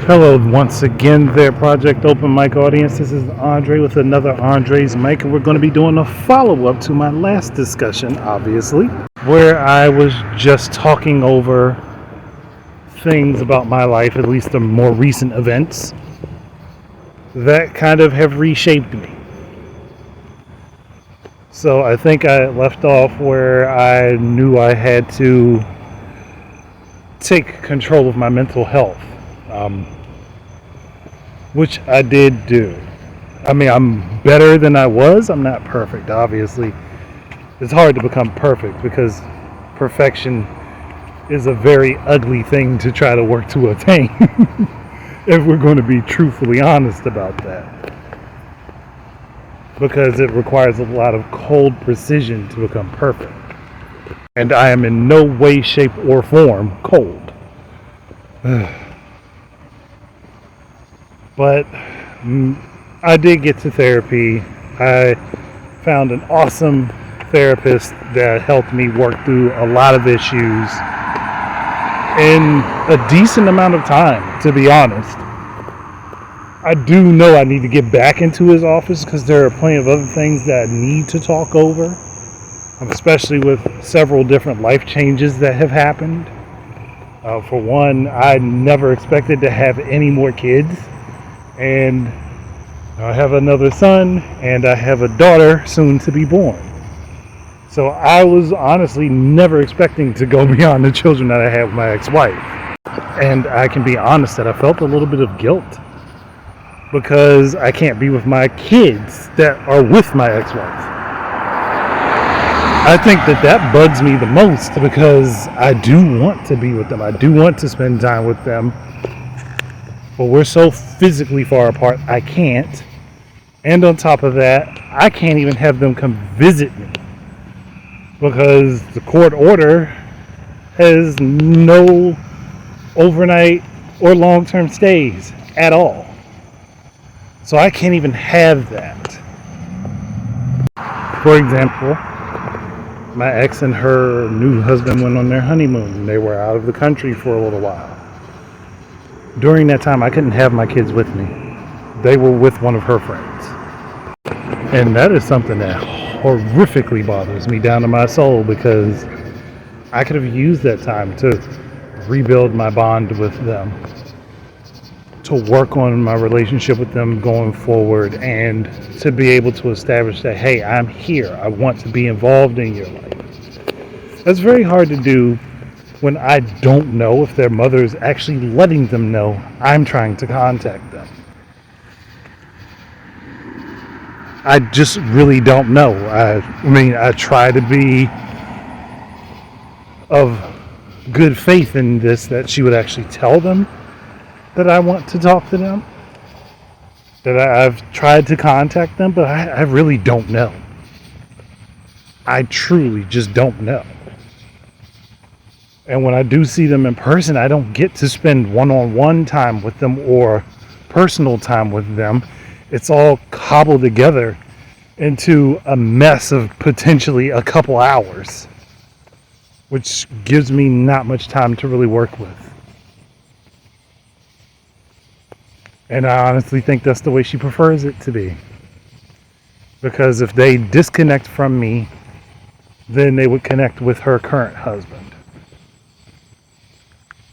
Hello, once again, there, Project Open Mic audience. This is Andre with another Andre's Mic, and we're going to be doing a follow up to my last discussion, obviously, where I was just talking over things about my life, at least the more recent events, that kind of have reshaped me. So I think I left off where I knew I had to take control of my mental health. Which I did do. I mean, I'm better than I was. I'm not perfect, obviously. It's hard to become perfect because perfection is a very ugly thing to try to work to attain. If we're going to be truthfully honest about that. Because it requires a lot of cold precision to become perfect. And I am in no way, shape, or form cold. But I did get to therapy. I found an awesome therapist that helped me work through a lot of issues in a decent amount of time, to be honest. I do know I need to get back into his office because there are plenty of other things that I need to talk over, especially with several different life changes that have happened. For one, I never expected to have any more kids. And I have another son, and I have a daughter soon to be born. So I was honestly never expecting to go beyond the children that I had with my ex-wife. And I can be honest that I felt a little bit of guilt because I can't be with my kids that are with my ex-wife. I think that bugs me the most because I do want to be with them. I do want to spend time with them. But we're so physically far apart, I can't. And on top of that, I can't even have them come visit me because the court order has no overnight or long-term stays at all. So I can't even have that. For example, my ex and her new husband went on their honeymoon. They were out of the country for a little while. During that time, I couldn't have my kids with me. They were with one of her friends. And that is something that horrifically bothers me down to my soul because I could have used that time to rebuild my bond with them, to work on my relationship with them going forward, and to be able to establish that, hey, I'm here. I want to be involved in your life. That's very hard to do when I don't know if their mother is actually letting them know I'm trying to contact them. I just really don't know. I try to be of good faith in this, that she would actually tell them that I want to talk to them, that I've tried to contact them, but I really don't know. I truly just don't know. And when I do see them in person, I don't get to spend one-on-one time with them or personal time with them. It's all cobbled together into a mess of potentially a couple hours, which gives me not much time to really work with. And I honestly think that's the way she prefers it to be. Because if they disconnect from me, then they would connect with her current husband.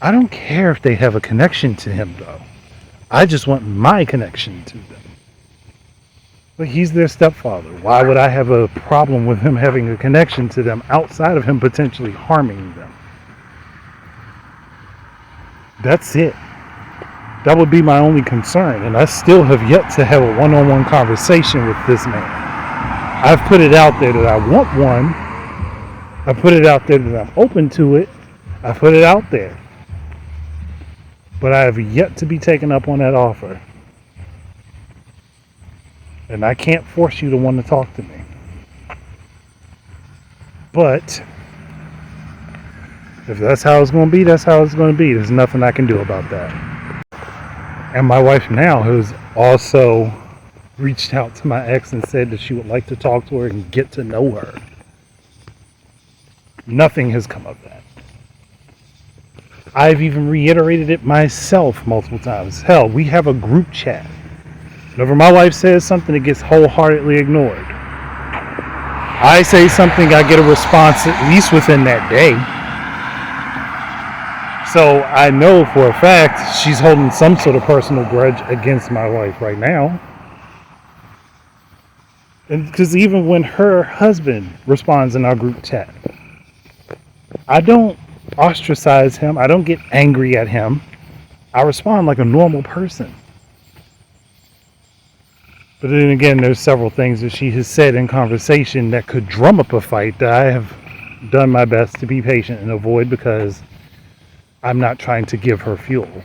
I don't care if they have a connection to him, though. I just want my connection to them. But he's their stepfather. Why would I have a problem with him having a connection to them outside of him potentially harming them? That's it. That would be my only concern. And I still have yet to have a one-on-one conversation with this man. I've put it out there that I want one. I put it out there that I'm open to it. I put it out there. But I have yet to be taken up on that offer. And I can't force you to want to talk to me. But if that's how it's going to be, that's how it's going to be. There's nothing I can do about that. And my wife now has also reached out to my ex and said that she would like to talk to her and get to know her. Nothing has come of that. I've even reiterated it myself multiple times. Hell, we have a group chat. Whenever my wife says something, it gets wholeheartedly ignored. I say something, I get a response at least within that day. So I know for a fact she's holding some sort of personal grudge against my wife right now. And because even when her husband responds in our group chat, I don't ostracize him. I don't get angry at him. I respond like a normal person. But then again, there's several things that she has said in conversation that could drum up a fight that I have done my best to be patient and avoid because I'm not trying to give her fuel.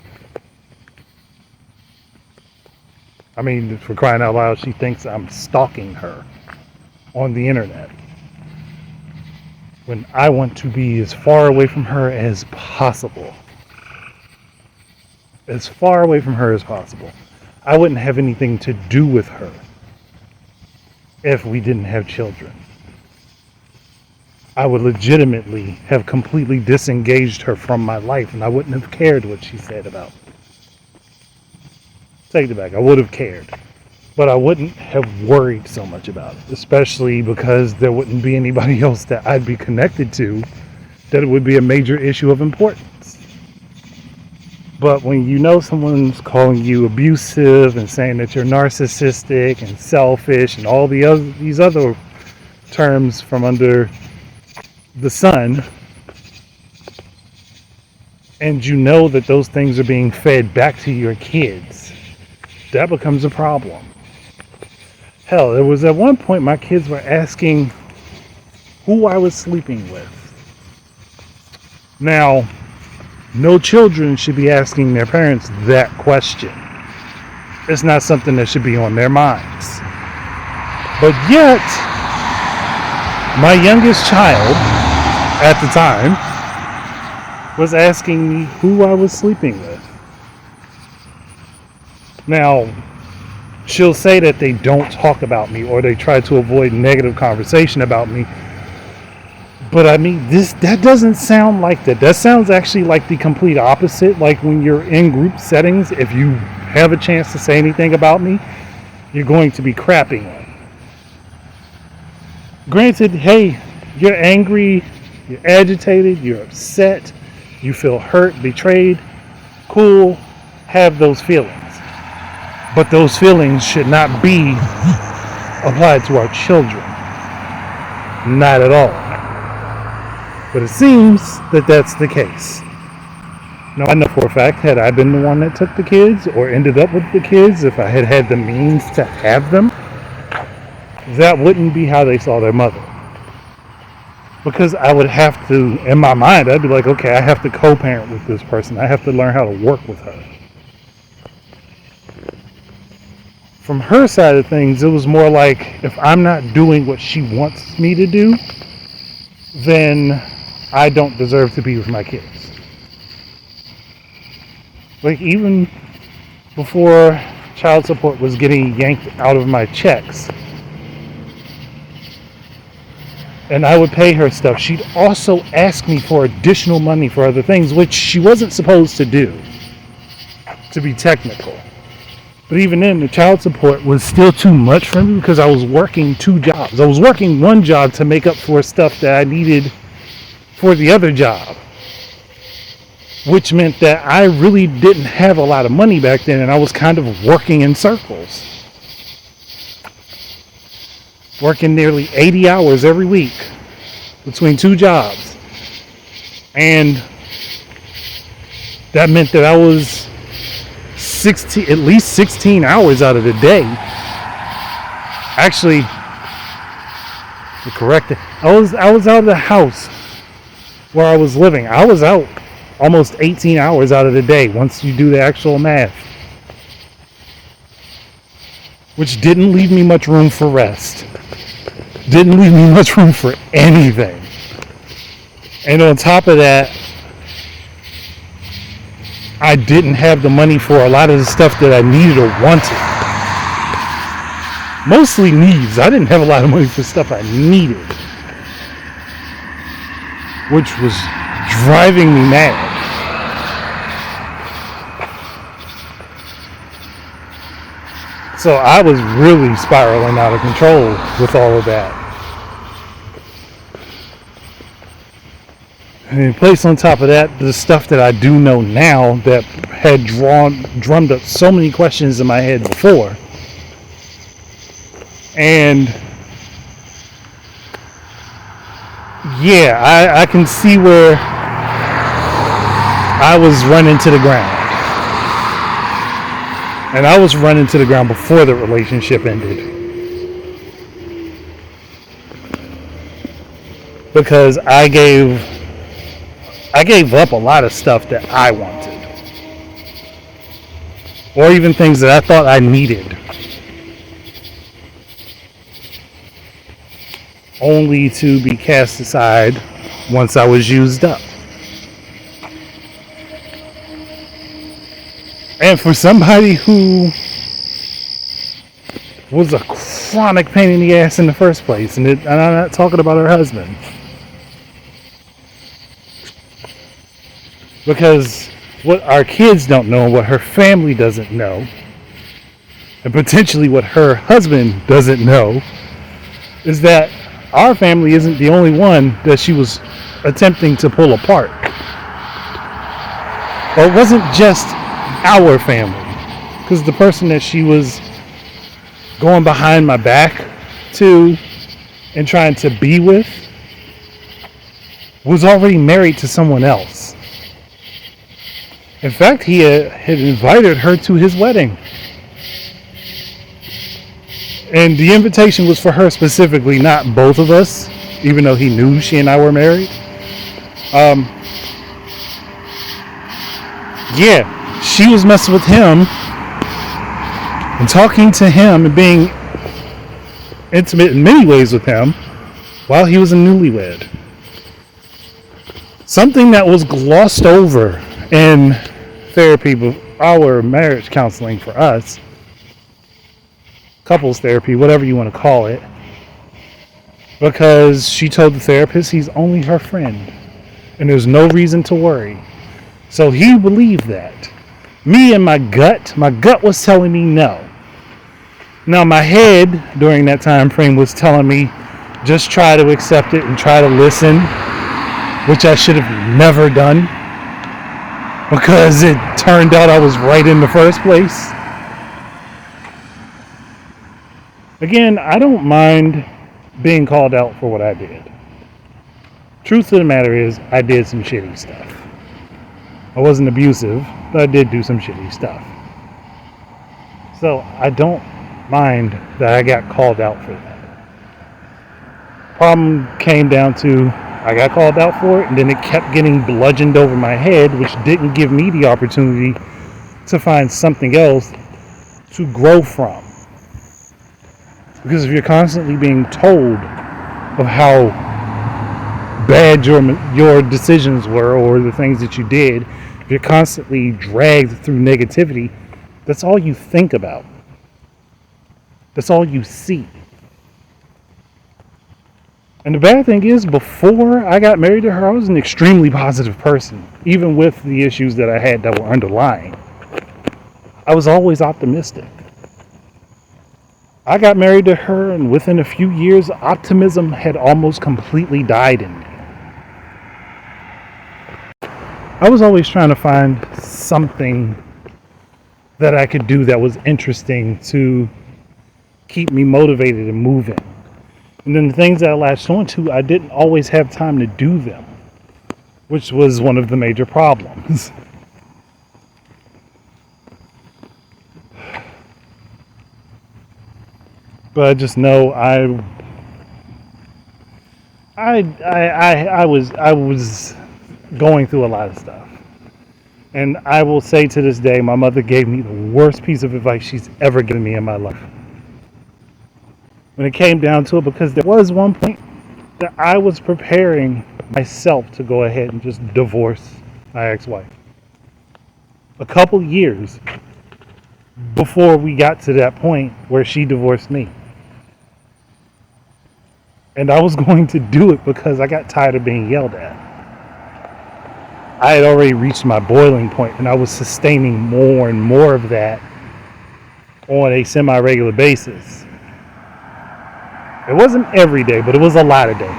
I mean, for crying out loud, she thinks I'm stalking her on the internet, when I want to be as far away from her as possible. As far away from her as possible. I wouldn't have anything to do with her if we didn't have children. I would legitimately have completely disengaged her from my life, and I wouldn't have cared what she said about me. Take it back, I would have cared. But I wouldn't have worried so much about it, especially because there wouldn't be anybody else that I'd be connected to that it would be a major issue of importance. But when you know someone's calling you abusive and saying that you're narcissistic and selfish and all these other terms from under the sun, and you know that those things are being fed back to your kids, that becomes a problem. Hell, there was at one point my kids were asking who I was sleeping with. Now, no children should be asking their parents that question. It's not something that should be on their minds. But yet, my youngest child at the time was asking me who I was sleeping with. Now, she'll say that they don't talk about me or they try to avoid negative conversation about me. But I mean, that doesn't sound like that. That sounds actually like the complete opposite. Like when you're in group settings, if you have a chance to say anything about me, you're going to be crapping on. Granted, hey, you're angry, you're agitated, you're upset, you feel hurt, betrayed. Cool, have those feelings. But those feelings should not be applied to our children. Not at all. But it seems that that's the case. Now, I know for a fact, had I been the one that took the kids or ended up with the kids, if I had had the means to have them, that wouldn't be how they saw their mother. Because I would have to, in my mind, I'd be like, okay, I have to co-parent with this person. I have to learn how to work with her. From her side of things, it was more like, if I'm not doing what she wants me to do, then I don't deserve to be with my kids. Like, even before child support was getting yanked out of my checks, and I would pay her stuff, she'd also ask me for additional money for other things, which she wasn't supposed to do, to be technical. But even then, the child support was still too much for me because I was working 2 jobs. I was working one job to make up for stuff that I needed for the other job, which meant that I really didn't have a lot of money back then, and I was kind of working in circles. Working nearly 80 hours every week between 2 jobs. And that meant that I was at least 16 hours out of the day. Actually, to correct it, I was out of the house where I was living. I was out almost 18 hours out of the day once you do the actual math. Which didn't leave me much room for rest. Didn't leave me much room for anything. And on top of that, I didn't have the money for a lot of the stuff that I needed or wanted. Mostly needs. I didn't have a lot of money for stuff I needed, which was driving me mad. So I was really spiraling out of control with all of that. And in place on top of that, the stuff that I do know now that had drummed up so many questions in my head before. And yeah, I can see where I was running to the ground. And I was running to the ground before the relationship ended. Because I gave up a lot of stuff that I wanted. Or even things that I thought I needed. Only to be cast aside once I was used up. And for somebody who was a chronic pain in the ass in the first place, and I'm not talking about her husband. Because what our kids don't know, what her family doesn't know, and potentially what her husband doesn't know, is that our family isn't the only one that she was attempting to pull apart. Or it wasn't just our family, because the person that she was going behind my back to and trying to be with was already married to someone else. In fact, he had invited her to his wedding, and the invitation was for her specifically, not both of us, even though he knew she and I were married. Yeah, she was messing with him and talking to him and being intimate in many ways with him while he was a newlywed. Something that was glossed over in therapy, our marriage counseling for us, couples therapy, whatever you want to call it, because she told the therapist he's only her friend and there's no reason to worry. So he believed that. Me and my gut was telling me no. Now my head during that time frame was telling me just try to accept it and try to listen, which I should have never done because it turned out I was right in the first place. Again, I don't mind being called out for what I did. Truth of the matter is, I did some shitty stuff. I wasn't abusive, but I did do some shitty stuff. So I don't mind that I got called out for that. Problem came down to I got called out for it, and then it kept getting bludgeoned over my head, which didn't give me the opportunity to find something else to grow from. Because if you're constantly being told of how bad your decisions were or the things that you did, if you're constantly dragged through negativity, that's all you think about. That's all you see. And the bad thing is, before I got married to her, I was an extremely positive person, even with the issues that I had that were underlying. I was always optimistic. I got married to her, and within a few years, optimism had almost completely died in me. I was always trying to find something that I could do that was interesting to keep me motivated and moving. And then the things that I latched onto, I didn't always have time to do them, which was one of the major problems. But I just know I was going through a lot of stuff. And I will say to this day, my mother gave me the worst piece of advice she's ever given me in my life. When it came down to it, because there was one point that I was preparing myself to go ahead and just divorce my ex-wife. A couple years before we got to that point where she divorced me. And I was going to do it because I got tired of being yelled at. I had already reached my boiling point, and I was sustaining more and more of that on a semi-regular basis. It wasn't every day, but it was a lot of days.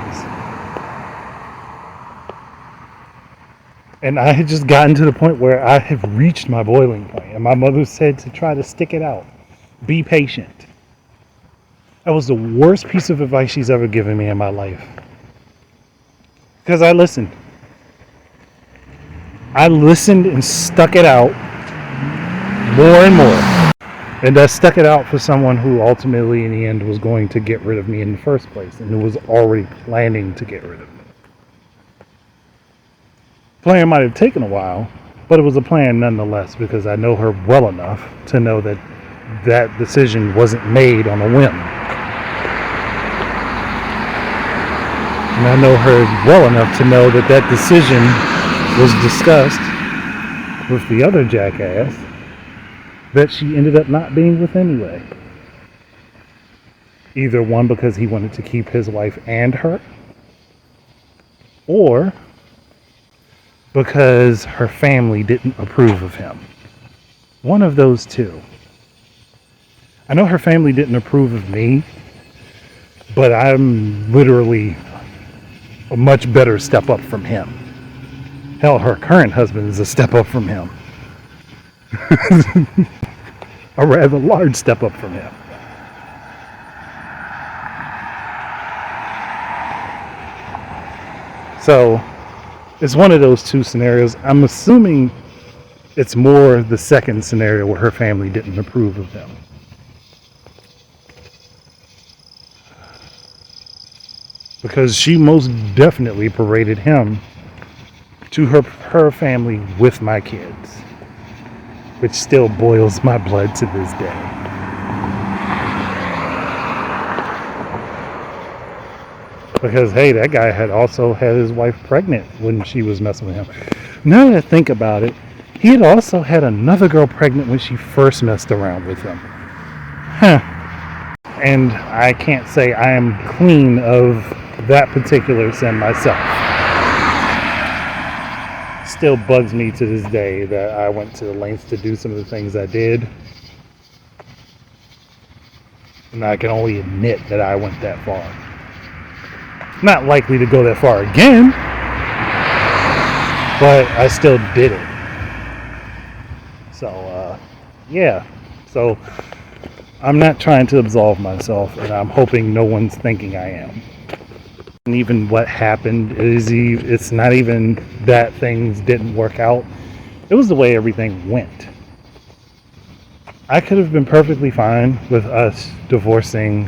And I had just gotten to the point where I had reached my boiling point, and my mother said to try to stick it out. Be patient. That was the worst piece of advice she's ever given me in my life. Because I listened. I listened and stuck it out more and more. And I stuck it out for someone who ultimately in the end was going to get rid of me in the first place, and who was already planning to get rid of me. Plan might have taken a while, but it was a plan nonetheless, because I know her well enough to know that that decision wasn't made on a whim. And I know her well enough to know that that decision was discussed with the other jackass that she ended up not being with anyway. Either one, because he wanted to keep his wife and her, or because her family didn't approve of him. One of those two. I know her family didn't approve of me, but I'm literally a much better step up from him. Hell, her current husband is a step up from him. A rather large step up from him. So, it's one of those two scenarios. I'm assuming it's more the second scenario where her family didn't approve of him. Because she most definitely paraded him to her family with my kids, which still boils my blood to this day. Because, hey, that guy had also had his wife pregnant when she was messing with him. Now that I think about it, he had also had another girl pregnant when she first messed around with him. And I can't say I am clean of that particular sin myself. Still bugs me to this day that I went to the lengths to do some of the things I did. And I can only admit that I went that far. Not likely to go that far again, but I still did it. So, yeah. So, I'm not trying to absolve myself, and I'm hoping no one's thinking I am. And even what happened it's not even that things didn't work out. It was the way everything went. I could have been perfectly fine with us divorcing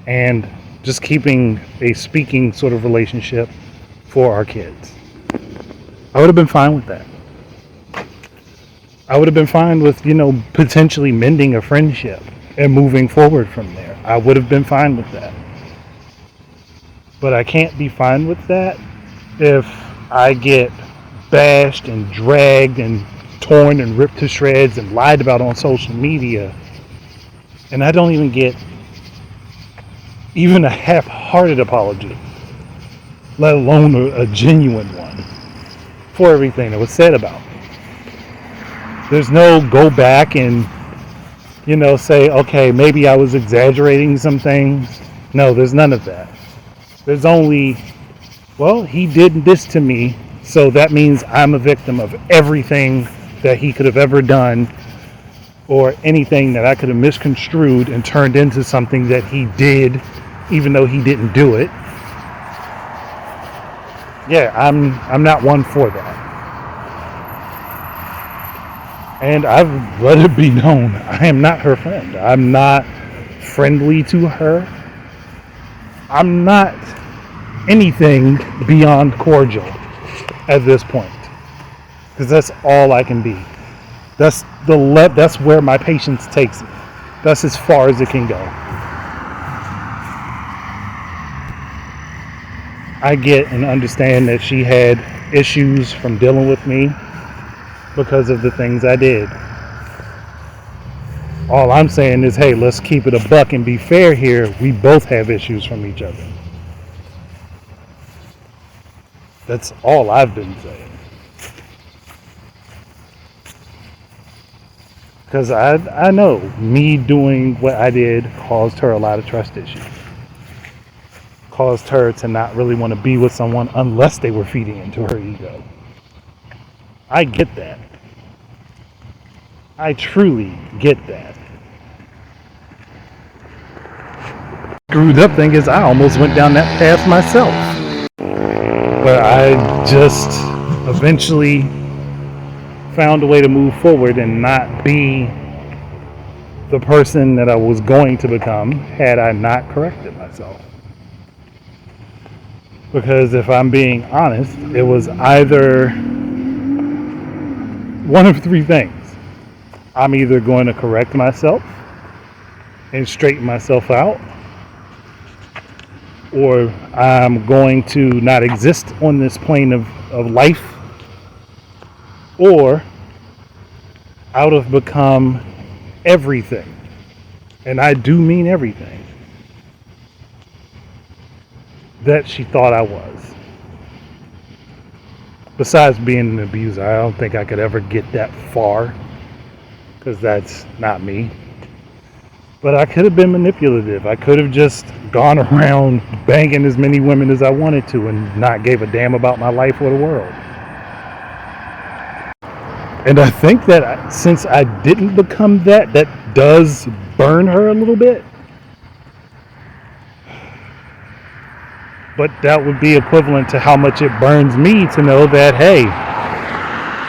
and just keeping a speaking sort of relationship for our kids. I would have been fine with that. I would have been fine with, potentially mending a friendship and moving forward from there. I would have been fine with that. But I can't be fine with that if I get bashed and dragged and torn and ripped to shreds and lied about on social media, and I don't even get even a half-hearted apology, let alone a genuine one, for everything that was said about me. There's no go back and, say, okay, maybe I was exaggerating some things. No, there's none of that. There's only, well, he did this to me, so that means I'm a victim of everything that he could have ever done, or anything that I could have misconstrued and turned into something that he did, even though he didn't do it. Yeah, I'm not one for that. And I've let it be known, I am not her friend. I'm not friendly to her. I'm not anything beyond cordial at this point, because that's all I can be. That's where my patience takes me. That's as far as it can go. I get and understand that she had issues from dealing with me because of the things I did. All I'm saying is, hey, let's keep it a buck and be fair here. We both have issues from each other. That's all I've been saying. Because I know me doing what I did caused her a lot of trust issues. Caused her to not really want to be with someone unless they were feeding into her ego. I get that. I truly get that. Screwed up thing is I almost went down that path myself. But I just eventually found a way to move forward and not be the person that I was going to become had I not corrected myself. Because if I'm being honest, it was either one of three things. I'm either going to correct myself and straighten myself out, or I'm going to not exist on this plane of life, or I would have become everything. And I do mean everything that she thought I was. Besides being an abuser, I don't think I could ever get that far, because that's not me. But I could have been manipulative. I could have just gone around banging as many women as I wanted to and not gave a damn about my life or the world. And I think that since I didn't become that, that does burn her a little bit. But that would be equivalent to how much it burns me to know that, hey,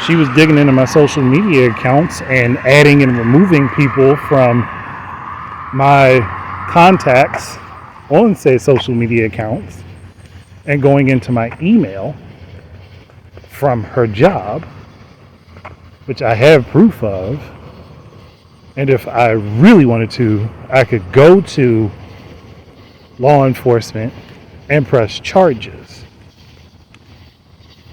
she was digging into my social media accounts and adding and removing people from my contacts on, say, social media accounts, and going into my email from her job, which I have proof of. And if I really wanted to, I could go to law enforcement and press charges.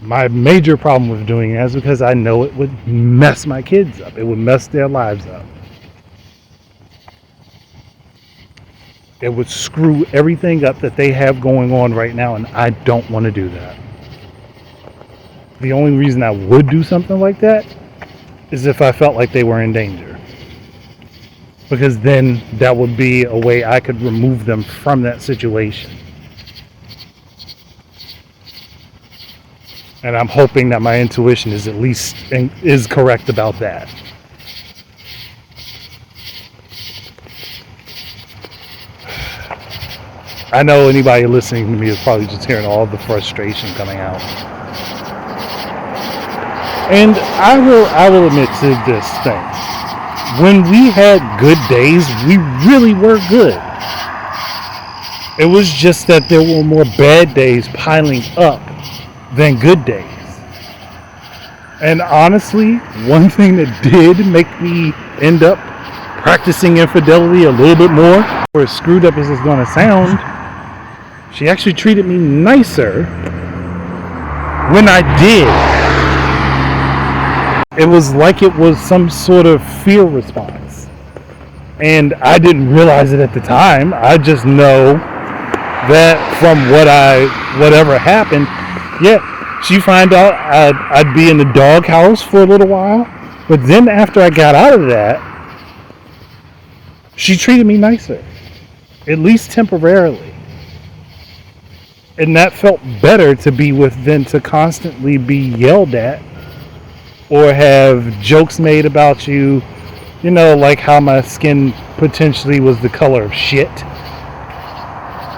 My major problem with doing that is because I know it would mess my kids up. It would mess their lives up. It would screw everything up that they have going on right now, and I don't want to do that. The only reason I would do something like that is if I felt like they were in danger. Because then that would be a way I could remove them from that situation. And I'm hoping that my intuition is at least is correct about that. I know anybody listening to me is probably just hearing all the frustration coming out. And I will admit to this thing. When we had good days, we really were good. It was just that there were more bad days piling up than good days. And honestly, one thing that did make me end up practicing infidelity a little bit more, or as screwed up as it's going to sound, she actually treated me nicer when I did. It was like it was some sort of fear response. And I didn't realize it at the time. I just know that from whatever happened, yeah, she found out I'd be in the doghouse for a little while. But then after I got out of that, she treated me nicer, at least temporarily. And that felt better to be with than to constantly be yelled at or have jokes made about you, you know, like how my skin potentially was the color of shit.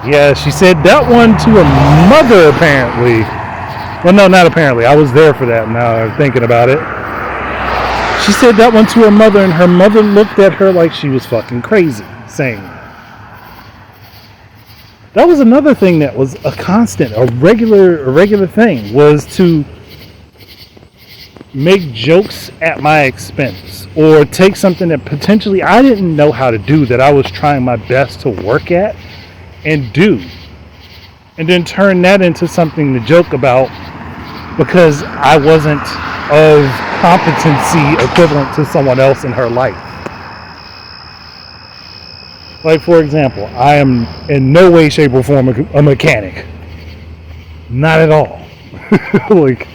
Yeah, she said that one to a mother, apparently. Well, no, not apparently. I was there for that now I'm thinking about it. She said that one to her mother, and her mother looked at her like she was fucking crazy, saying that. That was another thing that was a constant, a regular thing, was to make jokes at my expense or take something that potentially I didn't know how to do that I was trying my best to work at and do, and then turn that into something to joke about because I wasn't of competency equivalent to someone else in her life. Like, for example, I am in no way, shape, or form a mechanic. Not at all. Like,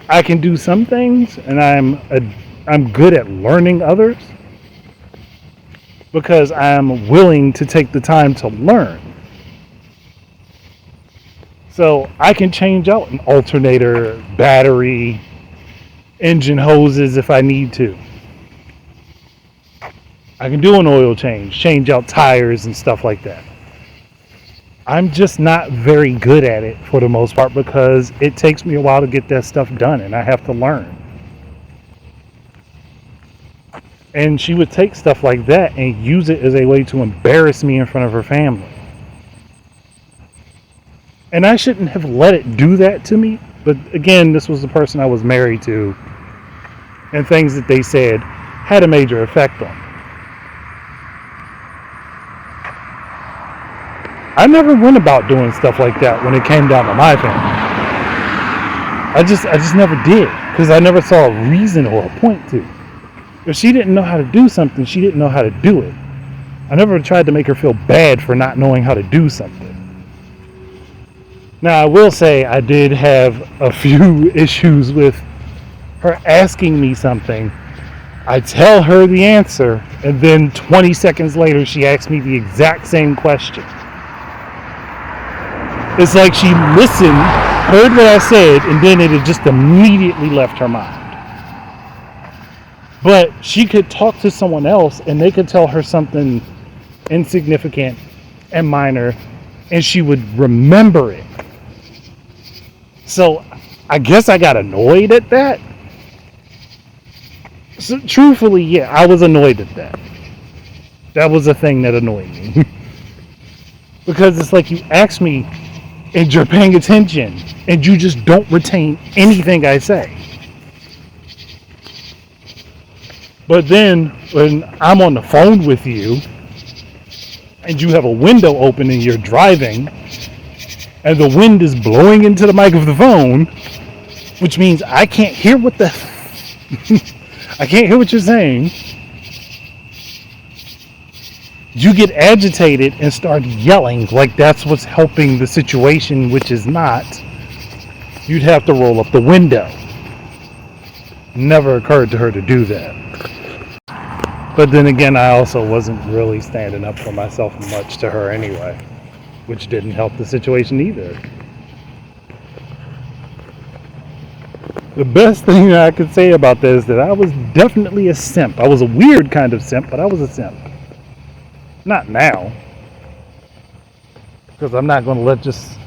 I can do some things, and I'm good at learning others, because I'm willing to take the time to learn. So I can change out an alternator, battery, engine hoses if I need to. I can do an oil change out tires and stuff like that. I'm just not very good at it for the most part because it takes me a while to get that stuff done and I have to learn. And she would take stuff like that and use it as a way to embarrass me in front of her family. And I shouldn't have let it do that to me. But again, this was the person I was married to. And things that they said had a major effect on me. I never went about doing stuff like that when it came down to my family. I just never did. Because I never saw a reason or a point to. If she didn't know how to do something, she didn't know how to do it. I never tried to make her feel bad for not knowing how to do something. Now, I will say I did have a few issues with her asking me something. I tell her the answer, and then 20 seconds later, she asks me the exact same question. It's like she listened, heard what I said, and then it had just immediately left her mind. But she could talk to someone else, and they could tell her something insignificant and minor, and she would remember it. So I guess I got annoyed at that. So, truthfully, yeah, I was annoyed at that. That was a thing that annoyed me. Because it's like you ask me and you're paying attention and you just don't retain anything I say. But then when I'm on the phone with you and you have a window open and you're driving and the wind is blowing into the mic of the phone, which means I can't hear what the I can't hear what you're saying. You get agitated and start yelling like that's what's helping the situation, which is not. You'd have to roll up the window. Never occurred to her to do that. But then again, I also wasn't really standing up for myself much to her anyway, which didn't help the situation either. The best thing that I could say about this is that I was definitely a simp. I was a weird kind of simp, but I was a simp. Not now. Because I'm not just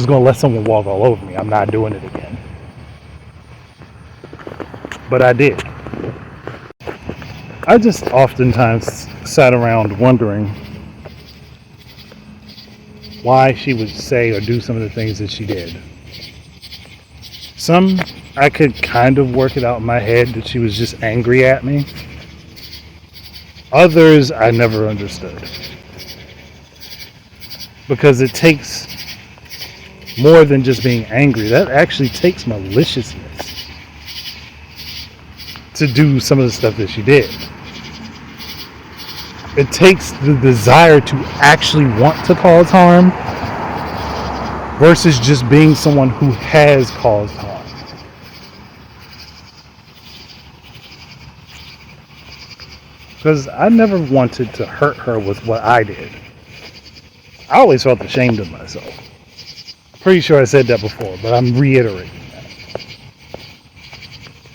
going to let someone walk all over me. I'm not doing it again. But I did. I just oftentimes sat around wondering why she would say or do some of the things that she did. Some, I could kind of work it out in my head that she was just angry at me. Others, I never understood. Because it takes more than just being angry. That actually takes maliciousness to do some of the stuff that she did. It takes the desire to actually want to cause harm versus just being someone who has caused harm. Because I never wanted to hurt her with what I did. I always felt ashamed of myself. Pretty sure I said that before, but I'm reiterating that.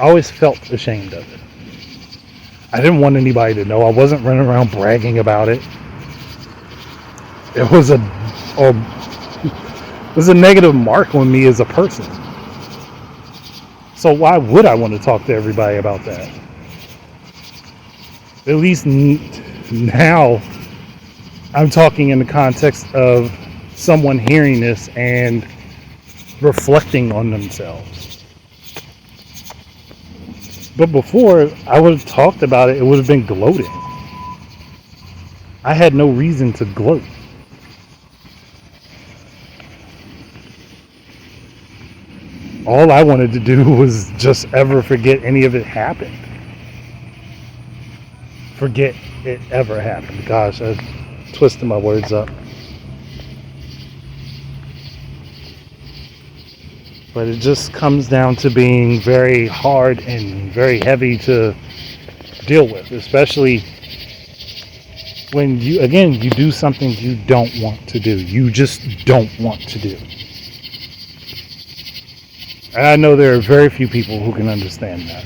I always felt ashamed of it. I didn't want anybody to know. I wasn't running around bragging about it. It was a negative mark on me as a person. So why would I want to talk to everybody about that? At least now I'm talking in the context of someone hearing this and reflecting on themselves. But before I would have talked about it, it would have been gloating. I had no reason to gloat. All I wanted to do was just ever forget any of it happened. Forget it ever happened. Gosh, I twisted my words up. But it just comes down to being very hard and very heavy to deal with, especially when you do something you don't want to do. You just don't want to do. And I know there are very few people who can understand that.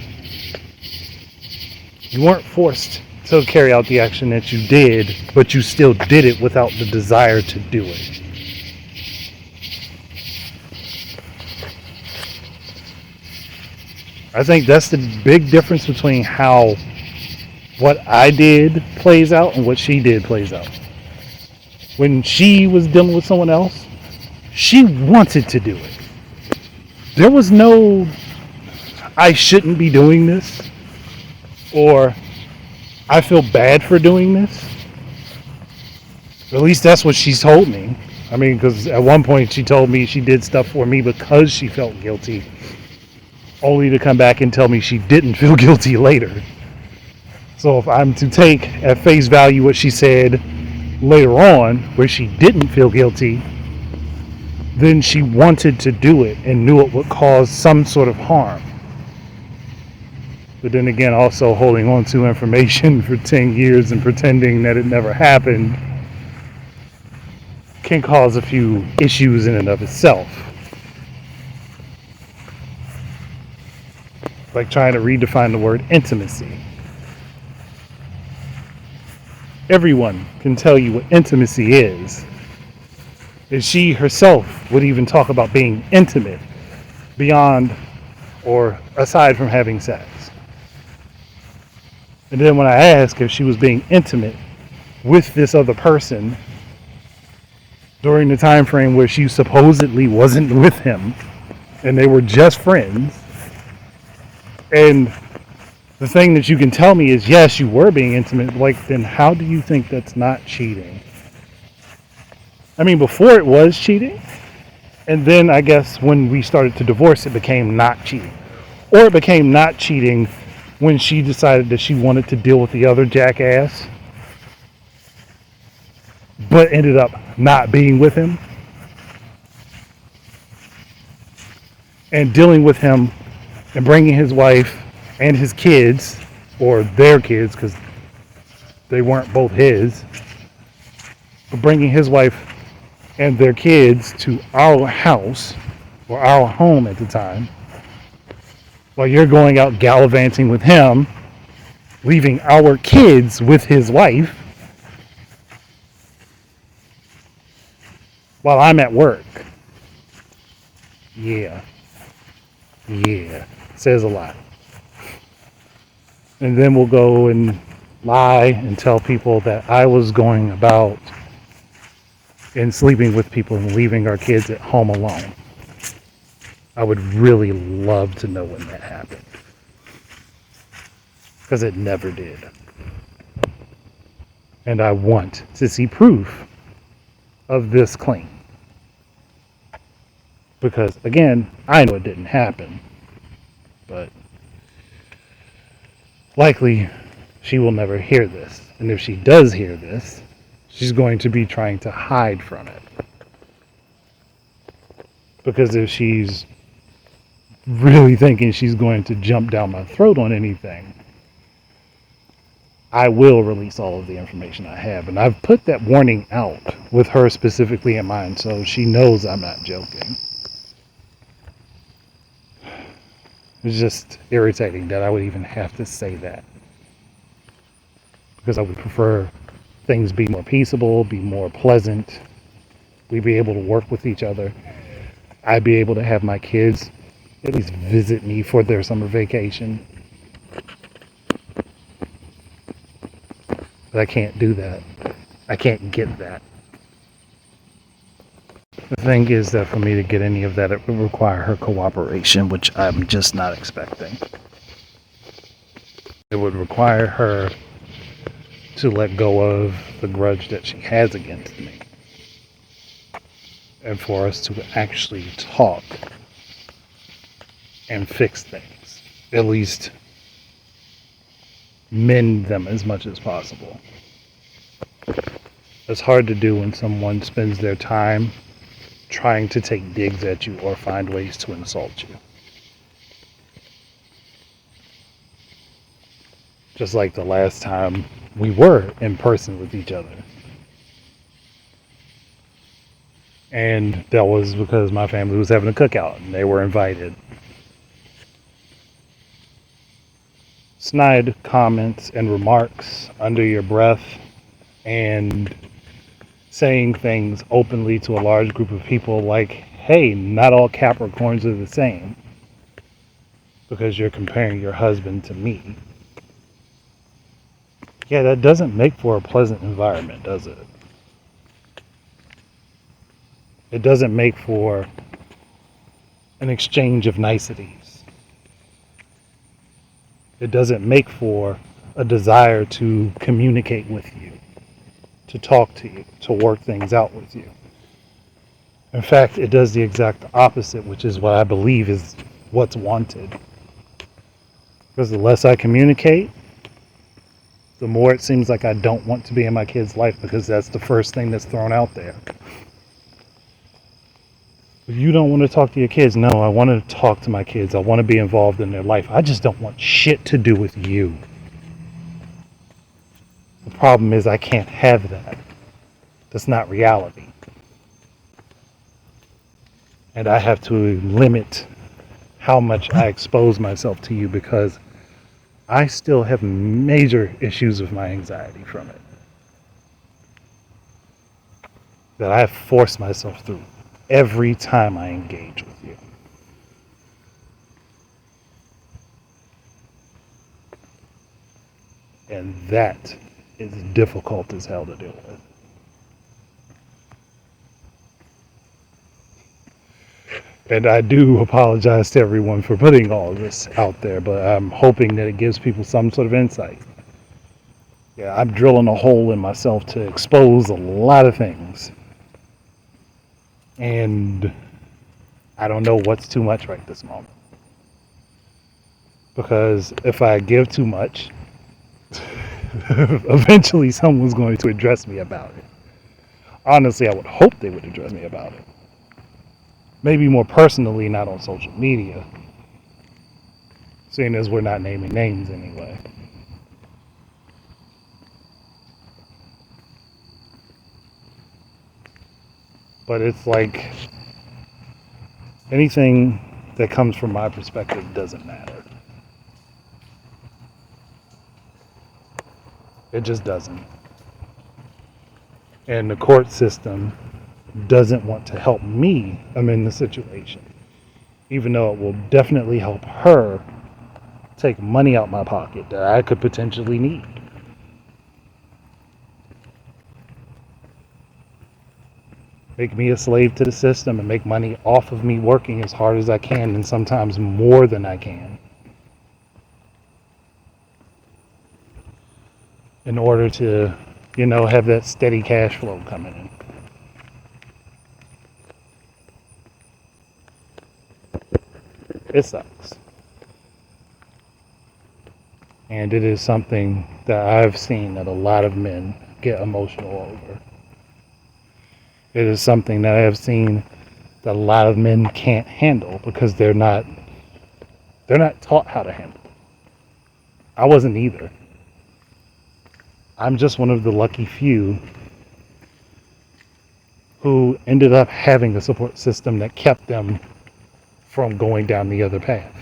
You weren't forced to carry out the action that you did, but you still did it without the desire to do it. I think that's the big difference between how what I did plays out and what she did plays out. When she was dealing with someone else, she wanted to do it. There was no, I shouldn't be doing this, or I feel bad for doing this. At least that's what she's told me. I mean, because at one point she told me she did stuff for me because she felt guilty, only to come back and tell me she didn't feel guilty later. So if I'm to take at face value what she said later on, where she didn't feel guilty, then she wanted to do it and knew it would cause some sort of harm. But then again, also holding on to information for 10 years and pretending that it never happened can cause a few issues in and of itself. Like trying to redefine the word intimacy. Everyone can tell you what intimacy is. And she herself would even talk about being intimate beyond or aside from having sex. And then when I asked if she was being intimate with this other person during the time frame where she supposedly wasn't with him and they were just friends, and the thing that you can tell me is, yes, you were being intimate, like, then how do you think that's not cheating? I mean, before it was cheating, and then I guess when we started to divorce, it became not cheating. Or it became not cheating when she decided that she wanted to deal with the other jackass, but ended up not being with him. And dealing with him and bringing his wife and his kids, or their kids, because they weren't both his, but bringing his wife and their kids to our house, or our home at the time, while you're going out gallivanting with him, leaving our kids with his wife, while I'm at work. Yeah, says a lot. And then we'll go and lie and tell people that I was going about and sleeping with people and leaving our kids at home alone. I would really love to know when that happened, because it never did. And I want to see proof of this claim, because again, I know it didn't happen, but likely she will never hear this. And if she does hear this, she's going to be trying to hide from it. Because if she's really thinking she's going to jump down my throat on anything, I will release all of the information I have. And I've put that warning out with her specifically in mind, so she knows I'm not joking. It's just irritating that I would even have to say that, because I would prefer things be more peaceable, be more pleasant. We'd be able to work with each other. I'd be able to have my kids at least visit me for their summer vacation. But I can't do that. I can't get that. The thing is that for me to get any of that, it would require her cooperation, which I'm just not expecting. It would require her to let go of the grudge that she has against me, and for us to actually talk and fix things, at least mend them as much as possible. It's hard to do when someone spends their time trying to take digs at you or find ways to insult you. Just like the last time we were in person with each other. And that was because my family was having a cookout and they were invited. Snide comments and remarks under your breath and saying things openly to a large group of people like, hey, not all Capricorns are the same, because you're comparing your husband to me. Yeah, that doesn't make for a pleasant environment, does it? It doesn't make for an exchange of niceties. It doesn't make for a desire to communicate with you, to talk to you, to work things out with you. In fact, it does the exact opposite, which is what I believe is what's wanted. Because the less I communicate, the more it seems like I don't want to be in my kid's life, because that's the first thing that's thrown out there. If you don't want to talk to your kids, no, I want to talk to my kids. I want to be involved in their life. I just don't want shit to do with you. The problem is I can't have that. That's not reality. And I have to limit how much I expose myself to you, because I still have major issues with my anxiety from it that I have forced myself through every time I engage with you. And that is difficult as hell to deal with. And I do apologize to everyone for putting all of this out there, but I'm hoping that it gives people some sort of insight. Yeah, I'm drilling a hole in myself to expose a lot of things. And I don't know what's too much right this moment. Because if I give too much, eventually someone's going to address me about it. Honestly, I would hope they would address me about it. Maybe more personally, not on social media, seeing as we're not naming names anyway. But it's like anything that comes from my perspective doesn't matter. It just doesn't. And the court system doesn't want to help me amend the situation, even though it will definitely help her take money out my pocket that I could potentially need. Make me a slave to the system and make money off of me working as hard as I can, and sometimes more than I can, in order to, have that steady cash flow coming in. It sucks. And it is something that I've seen that a lot of men get emotional over. It is something that I have seen that a lot of men can't handle because they're not taught how to handle it. I wasn't either. I'm just one of the lucky few who ended up having a support system that kept them from going down the other path.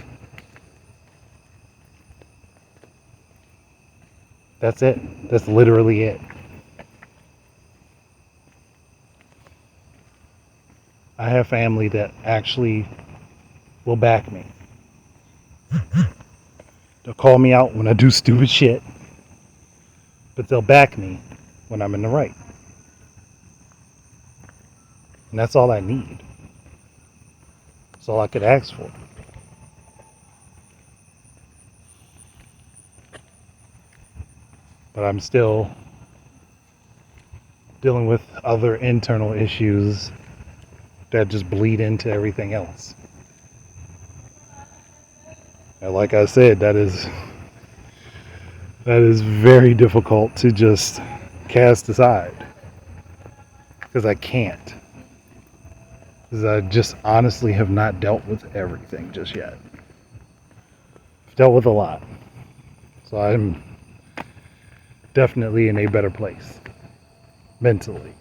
That's it. That's literally it. I have family that actually will back me. They'll call me out when I do stupid shit, but they'll back me when I'm in the right. And that's all I need. That's all I could ask for. But I'm still dealing with other internal issues that just bleed into everything else. And like I said, that is very difficult to just cast aside, because I can't. Because I just honestly have not dealt with everything just yet. I've dealt with a lot. So I'm definitely in a better place mentally.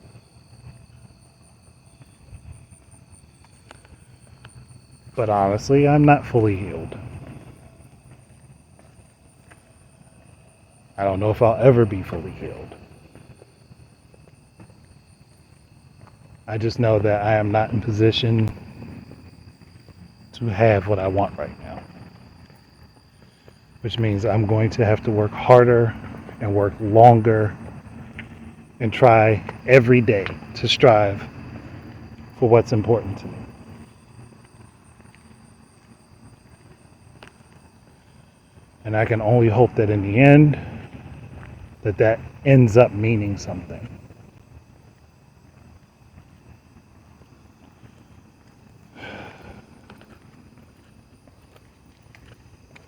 But honestly, I'm not fully healed. I don't know if I'll ever be fully healed. I just know that I am not in position to have what I want right now. Which means I'm going to have to work harder and work longer and try every day to strive for what's important to me. And I can only hope that in the end, that ends up meaning something.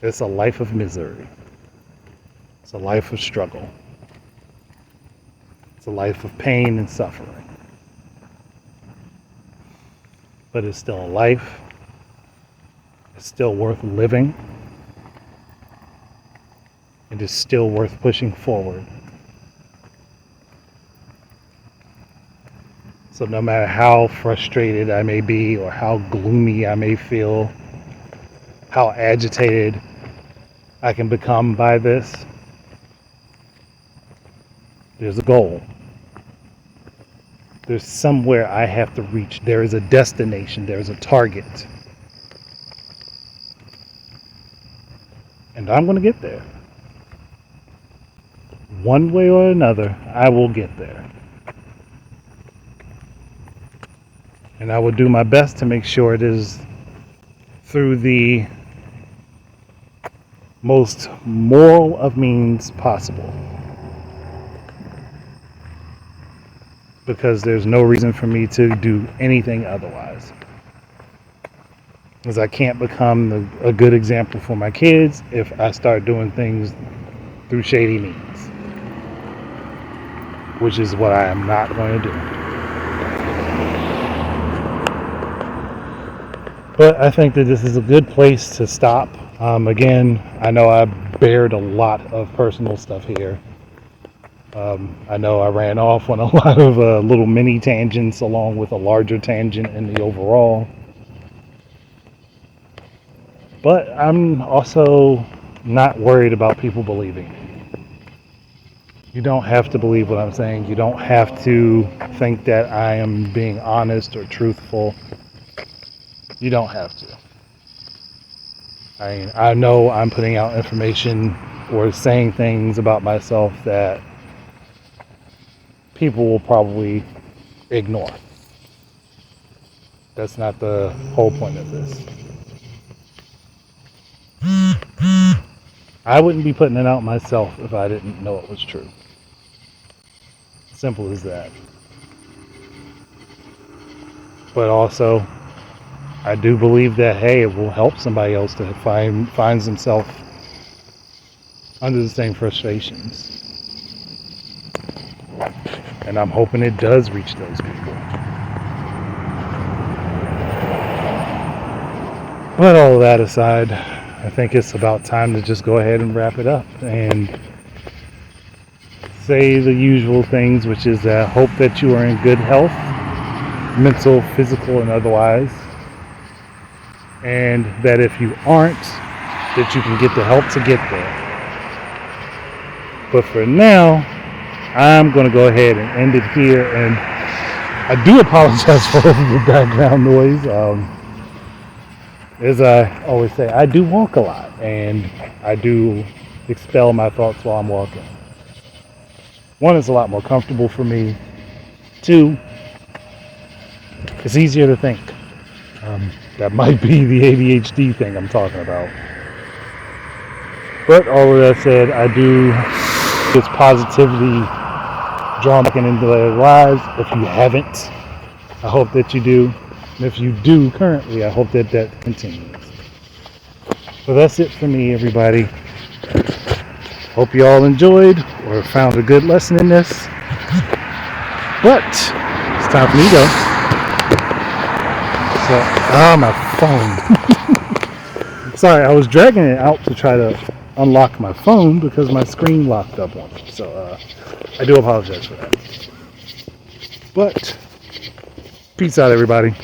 It's a life of misery. It's a life of struggle. It's a life of pain and suffering. But it's still a life. It's still worth living. It is still worth pushing forward. So no matter how frustrated I may be or how gloomy I may feel, how agitated I can become by this, there's a goal. There's somewhere I have to reach. There is a destination. There is a target. And I'm going to get there. One way or another, I will get there. And I will do my best to make sure it is through the most moral of means possible. Because there's no reason for me to do anything otherwise. Because I can't become a good example for my kids if I start doing things through shady means. Which is what I am not going to do. But I think that this is a good place to stop. Again, I know I bared a lot of personal stuff here. I know I ran off on a lot of little mini tangents along with a larger tangent in the overall. But I'm also not worried about people believing me. You don't have to believe what I'm saying. You don't have to think that I am being honest or truthful. You don't have to. I know I'm putting out information or saying things about myself that people will probably ignore. That's not the whole point of this. I wouldn't be putting it out myself if I didn't know it was true. Simple as that. But also, I do believe that, hey, it will help somebody else to finds himself under the same frustrations. And I'm hoping it does reach those people. But all of that aside, I think it's about time to just go ahead and wrap it up and say the usual things, which is hope that you are in good health, mental, physical, and otherwise. And that if you aren't, that you can get the help to get there. But for now, I'm going to go ahead and end it here. And I do apologize for the background noise. As I always say, I do walk a lot. And I do expel my thoughts while I'm walking. One, it's a lot more comfortable for me. Two, it's easier to think. That might be the ADHD thing I'm talking about. But all of that said, I do this positivity drawn back into their lives. If you haven't, I hope that you do. And if you do currently, I hope that that continues. So that's it for me, everybody. Hope you all enjoyed or found a good lesson in this. But it's time for me to go. So, my phone. Sorry, I was dragging it out to try to unlock my phone because my screen locked up on me. So I do apologize for that. But peace out, everybody.